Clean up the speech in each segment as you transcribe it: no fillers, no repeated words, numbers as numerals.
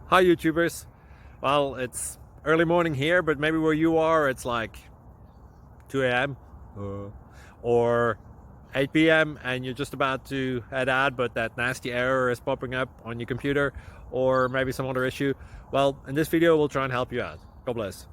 Hi YouTubers. Well, it's early morning here, but maybe where you are it's like 2 a.m. Or 8 p.m. and you're just about to head out, but that nasty error is popping up on your computer, or maybe some other issue. Well, in this video we'll try and help you out. God bless.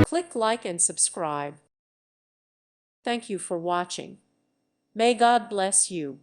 Click like and subscribe. Thank you for watching. May God bless you.